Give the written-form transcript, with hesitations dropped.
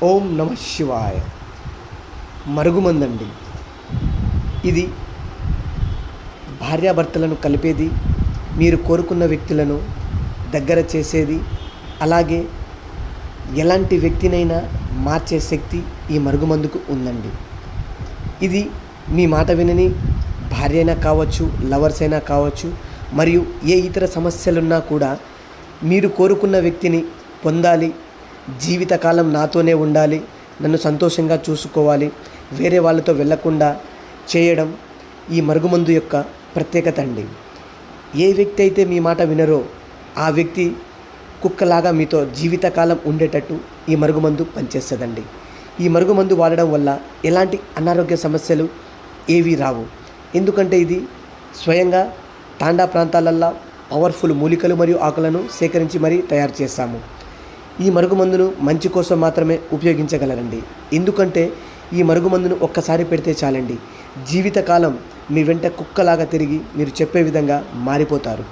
ఓం నమ శివాయ. మరుగుమందండి. ఇది భార్యాభర్తలను కలిపేది, మీరు కోరుకున్న వ్యక్తులను దగ్గర చేసేది, అలాగే ఎలాంటి వ్యక్తినైనా మార్చే శక్తి ఈ మరుగుమందుకు ఉందండి. ఇది మీ మాట వినని భార్య అయినా కావచ్చు, లవర్స్ అయినా కావచ్చు, మరియు ఏ ఇతర సమస్యలున్నా కూడా మీరు కోరుకున్న వ్యక్తిని పొందాలి, జీవితకాలం నాతోనే ఉండాలి, నన్ను సంతోషంగా చూసుకోవాలి, వేరే వాళ్ళతో వెళ్ళకుండా చేయడం ఈ మరుగుమందు యొక్క ప్రత్యేకత అండి. ఏ వ్యక్తి అయితే మీ మాట వినరో ఆ వ్యక్తి కుక్కలాగా మీతో జీవితకాలం ఉండేటట్టు ఈ మరుగుమందు పనిచేస్తుందండి. ఈ మరుగుమందు వాడడం వల్ల ఎలాంటి అనారోగ్య సమస్యలు ఏవీ రావు. ఎందుకంటే ఇది స్వయంగా తాండా ప్రాంతాలల్లో పవర్ఫుల్ మూలికలు మరియు ఆకులను సేకరించి మరీ తయారు చేస్తాము. ఈ మరుగుమందును మంచి కోసం మాత్రమే ఉపయోగించగలరండి. ఎందుకంటే ఈ మరుగుమందును ఒక్కసారి పెడితే చాలండి, జీవితకాలం మీ వెంట కుక్కలాగా తిరిగి మీరు చెప్పే విధంగా మారిపోతారు.